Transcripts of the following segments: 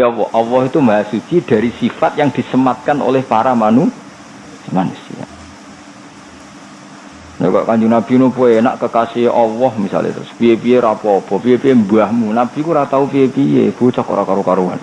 Ya Allah itu maha suci dari sifat yang disematkan oleh para manusia. Nah, kok Kanjeng Nabi nopo enak kekasih Allah misalnya terus piye-piye ra apa-apa, piye-piye mbahmu. Nabi ku ora tau piye-piye, bocah ora karo-karuan.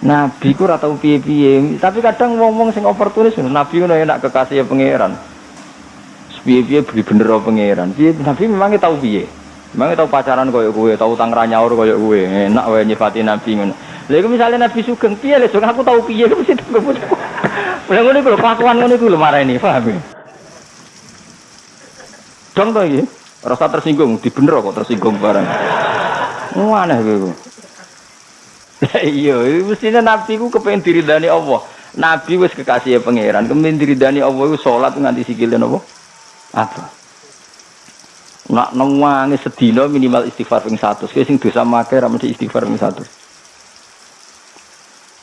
Nabi ku ora tau piye-piye, tapi kadang wong-wong sing oportunis Nabi ku enak kekasih pangeran. Piye-piye bener pangeran. Piye Nabi memang tau piye. Memang tau pacaran koyo kowe, tau utang ra nyaur koyo kowe. Enak wae nyifati Nabi ngono. Lha iku misale Nabi sugeng piye lho, aku tau piye ku mesti tunggu. Lah ngono iku lho kelakuan ngono iku lho marani, paham ya? Dong to iki, rasa tersinggung, dibener kok tersinggung barang. Aneh kowe. Lah iya, mestine Nabi ku kepengin diridani Allah. Nabi wis kekasih pangeran, kepengin diridani Allah iku salat nganti sikile napa? Apa? Nak newangi sedina minimal istighfar ping 100. Kowe sing dosa make ra mesti istighfar ping 100.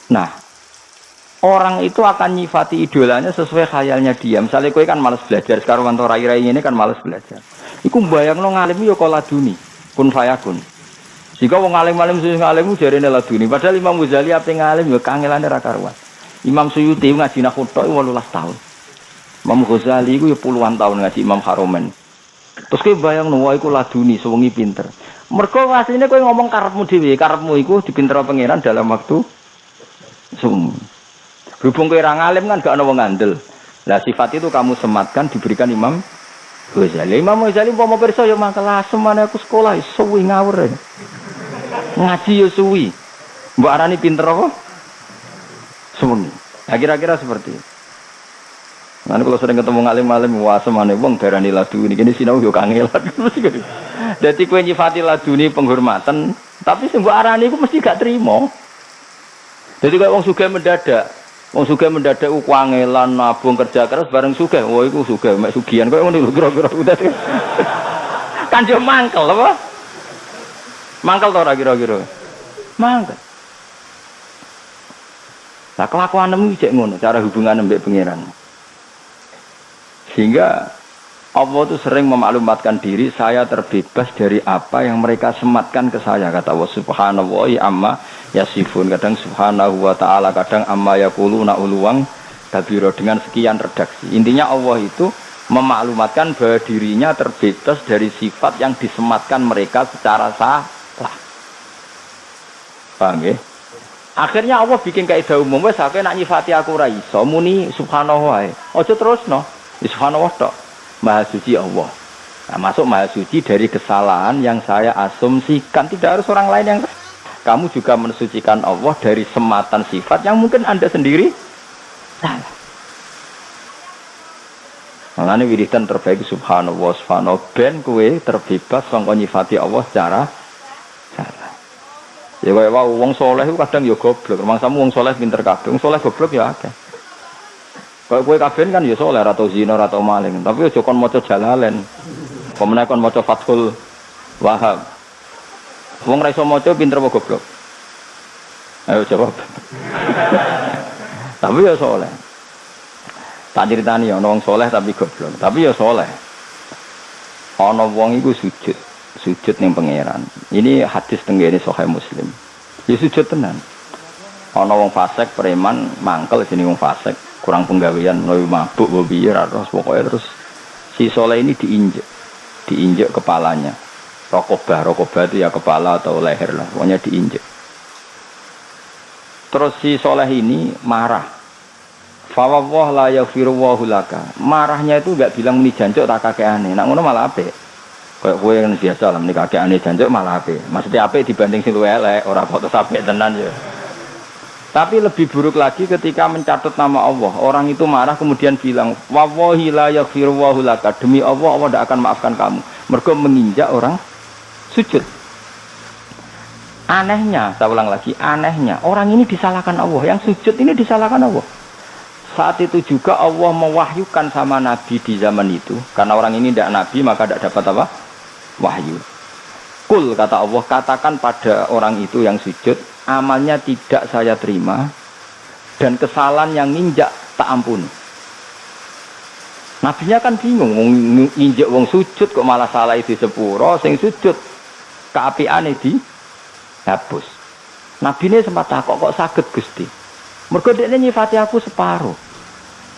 Nah, orang itu akan nyifati idolanya sesuai khayalnya dia. Misalnya kowe kan malas belajar, sekarang wanto rai-rai ini kan malas belajar. Iku mbayangno ngalim yo kala duni, kun fayakun. Jika wong alim-alim sing ngalim jarene laduni, padahal Imam Ghazali ape ngalim yo kangelane ra karuan. Imam Suyuti ngaji nakhut 18 tahun. Imam Ghazali iku yo puluhan tahun ngaji Imam Haromen. Terus kowe bayangno wae iku laduni, sewengi pinter. Mergo asline kowe ngomong karepmu dhewe, karepmu iku dipintero pangeran dalam waktu berhubung kowe ora ngalim kan gak ana wong ngandel. Lah sifat itu kamu sematkan diberikan Imam Ghazali. Imam Ghazali umpama pirsa yo mangkel asem aku sekolah suwi ngawur. Ngaji yo suwi. Mbok arani pinter apa? Suwi. Nah, kira-kira seperti itu. Nanti kalau sering ketemu ngalim-ngalim wah semane wong darani laduni kene sinau yo kangelan. Dadi kowe nyifati laduni penghormatan, tapi sing mbok arani iku mesti gak trimo. Jadi kalau orang sugih mendadak kangelan nabung kerja keras bareng sugih, wah itu sugih, mek sugihan kok ngono lho kira-kira udah. Kan yo mangkel apa? Mangkel to ora kira-kira? Mangkel. Lah kelakuanmu cek ngono, cara hubungan mbek pangeran. Sehingga Allah itu sering memaklumatkan diri, saya terbebas dari apa yang mereka sematkan ke saya, kata Allah subhanahu amma yasifun, kadang subhanahu wa ta'ala, kadang amma yaquluna uluwang kabiro, dengan sekian redaksi. Intinya Allah itu memaklumatkan bahwa dirinya terbebas dari sifat yang disematkan mereka secara salah. Paham ya? Akhirnya Allah bikin kaidah umum, wes aku nak nyifati aku ra iso muni subhanahu wa. Aja terusno, subhanahu wa tok. Maha suci Allah. Nah, masuk maha suci dari kesalahan yang saya asumsikan, tidak harus orang lain yang. Kamu juga mensucikan Allah dari sematan sifat yang mungkin Anda sendiri salah. Makanya wiridan terbaik subhanallah subhanallah ben kowe terbebas sangka nyifati Allah secara salah. Ya kaya wong saleh itu kadang ya goblok. Mangsamu wong saleh pinter kabeh, wong saleh goblok ya akeh. Kaya kowe kabeh kan ya saleh ora tau zina ora tau maling, tapi aja kon maca jalalen. Pemene kon maca Fathul Wahhab. Wong ra iso maca pinter apa goblok? Ayo jawab. Tapi ya saleh. Tak critani ana wong saleh tapi goblok, tapi ya saleh. Ana wong iku sujud ning pangeran. Ini hadis tenggene Sahih Muslim. Ya sujud tenan. Ana wong fasik preman mangkel jenenge wong fasik, kurang penggawean, luwih mabuk piye ra terus pokoke terus si saleh ini diinjek kepalanya. Rokobah itu ya kepala atau leher lah, pokoknya diinjek. Terus si soleh ini marah. Fawwah la yaghfiru wallahu laka. Marahnya itu enggak bilang meni jancuk tak kakeane. Nak ngono malah apik. Kayak kowe kan biasa lah meni kakeane jancuk malah apik. Maksudnya apik dibanding sing luwih elek, ora kok apik tenan ya. Tapi lebih buruk lagi ketika mencatat nama Allah. Orang itu marah kemudian bilang, "Wallahi la yaghfiru wallahu laka." Demi Allah, Allah tidak akan maafkan kamu. Mergo menginjak orang sujud. Anehnya, saya ulang lagi, anehnya orang ini disalahkan Allah, yang sujud ini disalahkan Allah. Saat itu juga Allah mewahyukan sama Nabi di zaman itu, karena orang ini tidak Nabi maka tidak dapat apa? Wahyu. Kul kata Allah, katakan pada orang itu yang sujud, amalnya tidak saya terima dan kesalahan yang nginjak tak ampuni. Nabinya kan bingung, nginjek wong sujud kok malah salah itu sepuro, sing sujud keapiane dihapus. Nabine sempat takok kok saged Gusti. Mergo dekne nyifati aku separuh.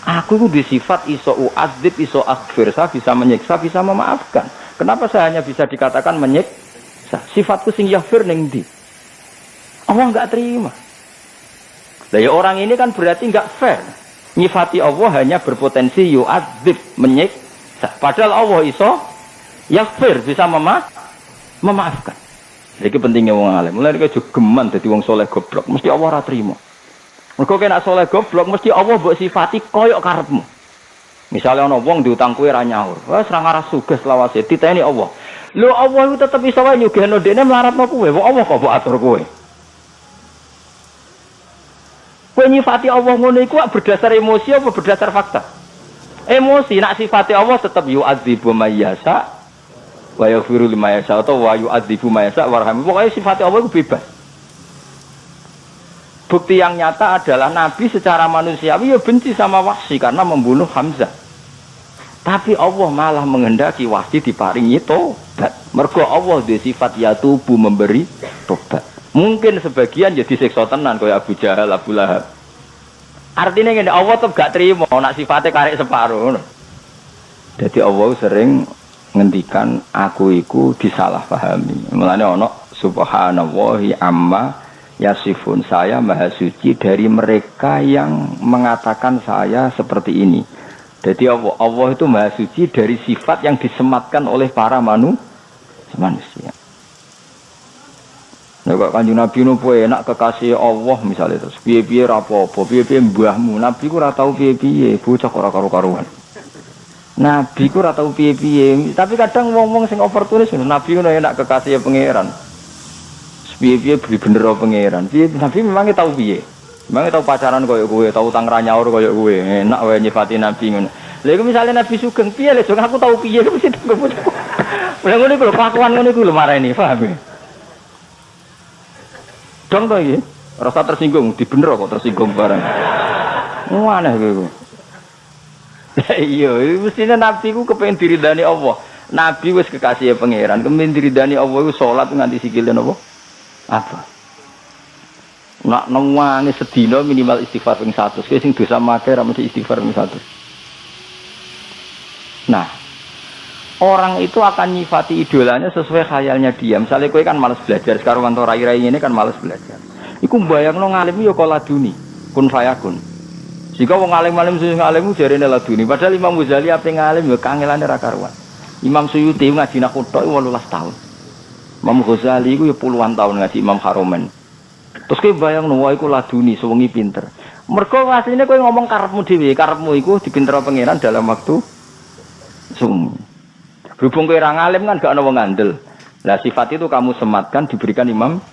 Aku itu di sifat iso u'adzib, iso aghfir, saya bisa menyiksa, bisa memaafkan. Kenapa saya hanya bisa dikatakan menyiksa? Sifatku sing yaghfir ning ndi? Allah enggak terima. Lah ya orang ini kan berarti enggak fair. Nyifati Allah hanya berpotensi yu'adzib, menyiksa. Padahal Allah iso yaghfir, bisa memaafkan. Jadi pentingnya wong alim. Mulai iki aja geman dadi wong saleh goblok, mesti Allah ora trima. Mergo kena saleh goblok mesti Allah mbok sifati koyok karepmu. Misale ana wong diutang kowe ra nyaur. Wes ra ngarah sugih selawase diteni Allah. Lho Allah iku tetep iso wae nyugihno dekne mlaratno kowe. Wong Allah kok mbok atur kowe. Kowe nyifati Allah ngono iku berdasar emosi apa berdasar fakta? Emosi, nak sifati Allah tetap yu'adzibu may yasha wa yaghfiru liman yasha atau wa yu'adzibu may yasha warham. Pokoknya sifati Allah itu bebas. Bukti yang nyata adalah Nabi secara manusiawi ya benci sama Wahsy karena membunuh Hamzah. Tapi Allah malah menghendaki Wahsy diparingi tobat. Mergo Allah di sifat yatubu memberi tobat. Mungkin sebagian jadi siksa tenan kaya Abu Jahal, Abu Lahab. Artinya ngene, Allah tetep gak terima nak sifatnya karek separuh. Jadi Allah sering ngendikan aku iku disalahpahami. Mulane ana subhanallahi amma yasifun, saya maha suci dari mereka yang mengatakan saya seperti ini. Jadi Allah itu maha suci dari sifat yang disematkan oleh para manusia. Nek kok Kanjeng Nabi nopo enak kekasih Allah misalnya terus piye-piye ra apa-apa, piye-piye mbahmu. Nabi ku ora tau piye-piye, bocah ora karo-karuan. Nabi ku ora tau piye-piye, tapi kadang wong-wong sing oportunis Nabi ku enak kekasih pangeran. Piye-piye bener pangeran. Piye Nabi memangnya tau piye? Memangnya tau pacaran koyo kowe, tau utang ra nyaur koyo kowe. Enak wae nyifati Nabi ngono. Lha iku misale Nabi sugeng piye lho, aku tau piye mesti tenggo bocah. Lha ngono iku lho kelakuan ngono iku lho marani, paham ya? Dong to iki, rasa tersinggung, dibener kok tersinggung barang. Aneh kowe. Iya, mestine Nabi ku kepengin diridani Allah. Nabi wis kekasih pangeran, kepengin diridani Allah iku salat nganti sikile napa? Apa? Nak nangane sedina minimal istighfar ping 100. Kowe sing dosa make ra mesti istighfar ping 100. Nah, orang itu akan nyifati idolanya sesuai khayalnya dia. Misalnya kowe kan malas belajar, sekarang kantor rai-rai ini kan malas belajar. Iku bayangno ngalim yo kok laduni, kun fayakun. Jika wong alim-alim sing ngalim jarene laduni, padahal Imam Ghazali ape ngalim yo kangelane ra karuan. Imam Suyuti ngaji nak tok 18 tahun. Imam Ghazali iku yo puluhan tahun ngaji Imam Haromen. Terus kowe bayangno wae iku laduni, sewengi pinter. Mergo asline kowe ngomong karepmu dhewe, karepmu iku dipintero pangeran dalam waktu sum. Berhubung kowe ra ngalim kan gak ana wong ngandel. Lah sifat itu kamu sematkan diberikan Imam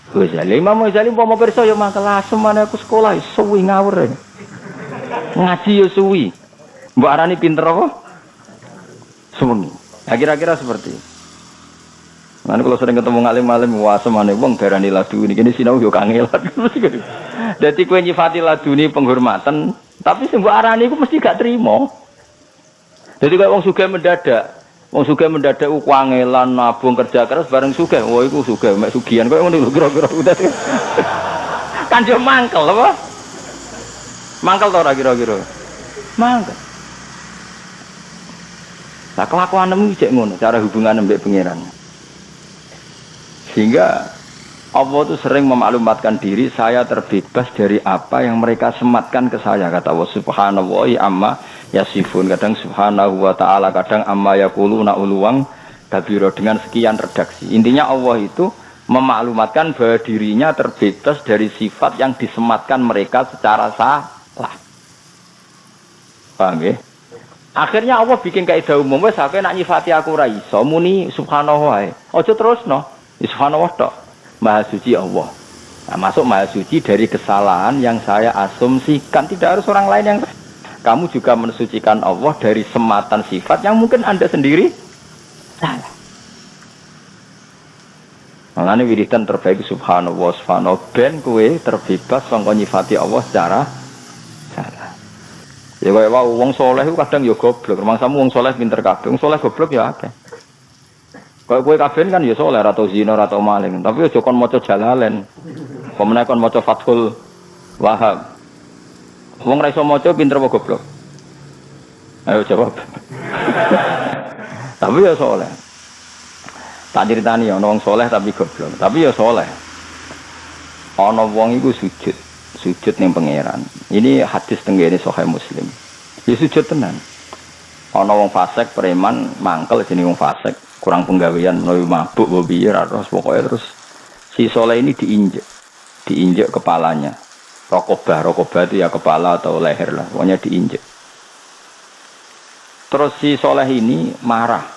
Ghazali. Imam Ghazali umpama pirsa ya mangkel asmane aku sekolah suwi ngawur. Ngaji ya suwi. Mbok arani pinter apa? Suwengi. Nah, kira-kira seperti itu. Mana kalau sering ketemu ngalim-ngalim wah semane wong darani laduni kene sinau yo kangelan. Dadi kowe nyifati laduni penghormatan, tapi sing mbok arani iku mesti gak trimo. Dadi kowe wong sugih mendadak. Wong sugih mendadak ku kangelan nabung kerja keras bareng sugih. Wah iku sugih mek sugihan kowe ngono lho kira-kira udah. Kan yo mangkel apa? Mangkel to ora kira-kira? Mangkel. Lah kelakuanmu iki cek ngono, cara hubungan mbek pangeran. Sehingga Allah itu sering memaklumatkan diri, saya terbebas dari apa yang mereka sematkan ke saya, kata Allah subhanahu amma yasifun, kadang subhanahu wa ta'ala, kadang amma yaquluna uluwang kabiro, dengan sekian redaksi. Intinya Allah itu memaklumatkan bahwa dirinya terbebas dari sifat yang disematkan mereka secara salah. Paham ya? Akhirnya Allah bikin kaidah umum, wes sampe nak nyifati aku ra iso muni subhanahu wae. Aja terusno. Subhanahu wa ta'ala. Maha suci Allah. Nah, masuk maha suci dari kesalahan yang saya asumsikan. Tidak harus orang lain yang kamu juga mensucikan Allah dari sematan sifat yang mungkin Anda sendiri salah. Makanya wiridan terbaik subhanallah subhanallah ben kowe terbebas sangka nyifati Allah secara salah. Ya kaya wong saleh ku kadang ya goblok. Rumangsamu wong saleh pinter kabeh. Wong saleh goblok ya akeh. Kaya kowe kabeh kan ya saleh ora tau zina ora tau maling, tapi aja kon maca jalalen. Pemenang kon maca Fathul Wahab. Wong ra iso maca pinter apa goblok? Ayo jawab. Tapi ya soleh. Tak ceritani ya, wong soleh tapi goblok. Tapi ya soleh. Ana wong iku sujud ning pangeran. Ini hadis tenggene Sahih Muslim. Ya sujud tenan. Ana wong fasik preman mangkel jenenge wong fasik, kurang penggawean, mlebu mabuk piye terus pokoke terus si soleh ini diinjek kepalanya. Rokobah itu ya kepala atau leher lah, pokoknya diinjek. Terus si soleh ini marah.